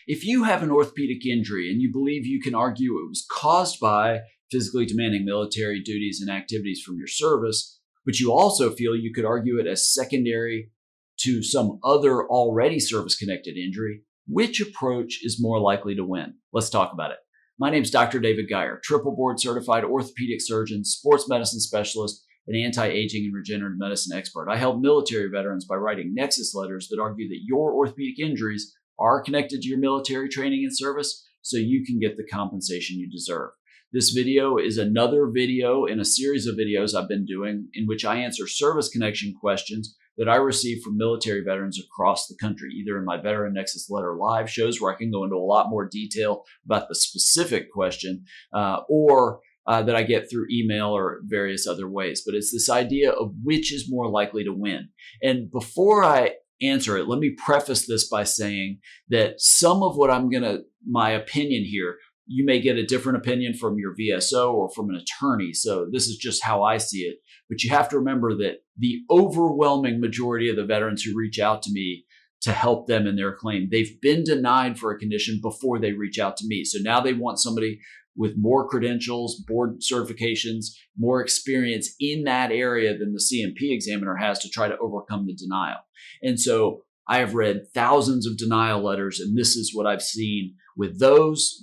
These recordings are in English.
If you have an orthopedic injury and you believe you can argue it was caused by physically demanding military duties and activities from your service, but you also feel you could argue it as secondary to some other already service-connected injury, which approach is more likely to win? Let's talk about it. My name is Dr. David Geier, triple board certified orthopedic surgeon, sports medicine specialist, and anti-aging and regenerative medicine expert. I help military veterans by writing Nexus letters that argue that your orthopedic injuries are connected to your military training and service so you can get the compensation you deserve. This video is another video in a series of videos I've been doing in which I answer service connection questions that I receive from military veterans across the country, either in my Veteran Nexus Letter Live shows where I can go into a lot more detail about the specific question, or that I get through email or various other ways. But it's this idea of which is more likely to win. And before I answer it, let me preface this by saying that some of what my opinion here, you may get a different opinion from your VSO or from an attorney. So this is just how I see it. But you have to remember that the overwhelming majority of the veterans who reach out to me to help them in their claim, they've been denied for a condition before they reach out to me. So now they want somebody with more credentials, board certifications, more experience in that area than the CMP examiner has to try to overcome the denial. And so I have read thousands of denial letters, and this is what I've seen with those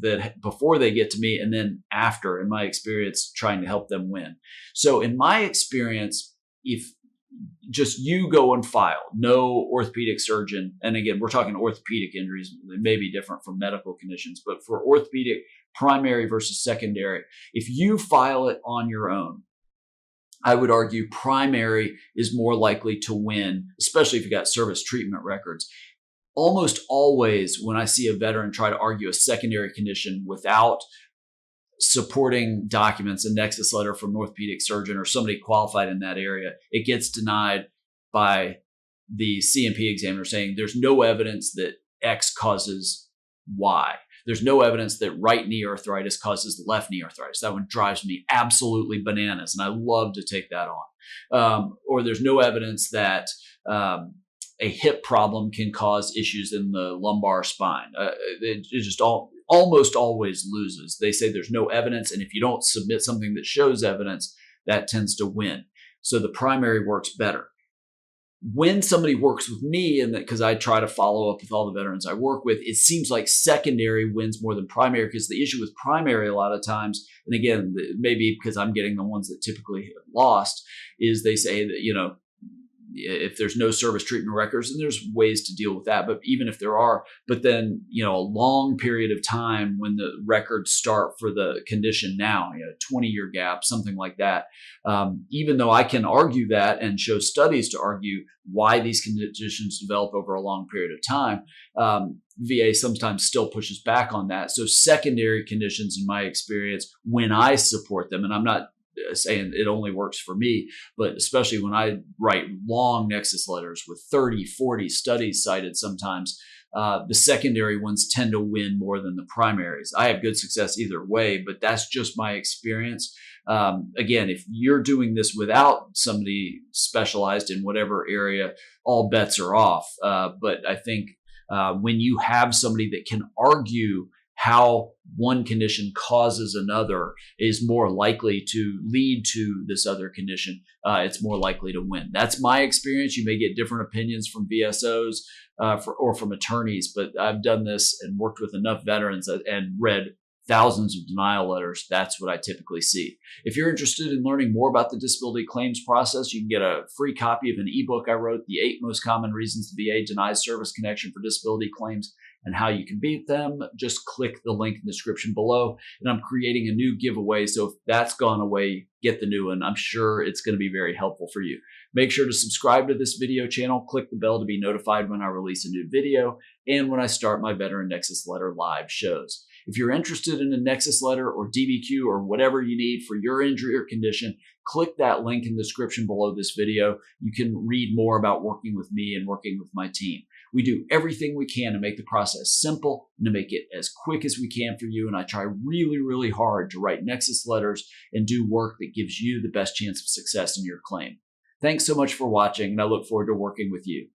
that before they get to me and then after, in my experience, trying to help them win. So in my experience, if just you go and file, no orthopedic surgeon, and again, we're talking orthopedic injuries, they may be different from medical conditions, but for orthopedic primary versus secondary, if you file it on your own, I would argue primary is more likely to win, especially if you got service treatment records. Almost always when I see a veteran try to argue a secondary condition without supporting documents, a Nexus letter from an orthopedic surgeon or somebody qualified in that area, it gets denied by the CMP examiner saying there's no evidence that X causes Y. There's no evidence that right knee arthritis causes left knee arthritis. That one drives me absolutely bananas, and I love to take that on. Or there's no evidence that a hip problem can cause issues in the lumbar spine. It just almost always loses. They say there's no evidence, and if you don't submit something that shows evidence, that tends to win. So the primary works better. When somebody works with me, and because I try to follow up with all the veterans I work with, it seems like secondary wins more than primary, because the issue with primary a lot of times, and again, maybe because I'm getting the ones that typically have lost, is they say that, if there's no service treatment records, and there's ways to deal with that, but even if there are, but then, a long period of time when the records start for the condition now, 20-year gap, something like that. Even though I can argue that and show studies to argue why these conditions develop over a long period of time, VA sometimes still pushes back on that. So secondary conditions, in my experience, when I support them, and I'm not saying it only works for me, but especially when I write long Nexus letters with 30, 40 studies cited sometimes, the secondary ones tend to win more than the primaries. I have good success either way, but that's just my experience. Again, if you're doing this without somebody specialized in whatever area, all bets are off. But I think when you have somebody that can argue how one condition causes another is more likely to lead to this other condition, it's more likely to win. That's my experience. You may get different opinions from VSOs or from attorneys, but I've done this and worked with enough veterans and read thousands of denial letters. That's what I typically see. If you're interested in learning more about the disability claims process, you can get a free copy of an ebook I wrote, The 8 Most Common Reasons the VA Denies Service Connection for Disability Claims and How You Can Beat Them. Just click the link in the description below. And I'm creating a new giveaway. So if that's gone away, get the new one. I'm sure it's going to be very helpful for you. Make sure to subscribe to this video channel. Click the bell to be notified when I release a new video and when I start my Veteran Nexus Letter Live shows. If you're interested in a Nexus letter or DBQ or whatever you need for your injury or condition, click that link in the description below this video. You can read more about working with me and working with my team. We do everything we can to make the process simple and to make it as quick as we can for you. And I try really, really hard to write Nexus letters and do work that gives you the best chance of success in your claim. Thanks so much for watching, and I look forward to working with you.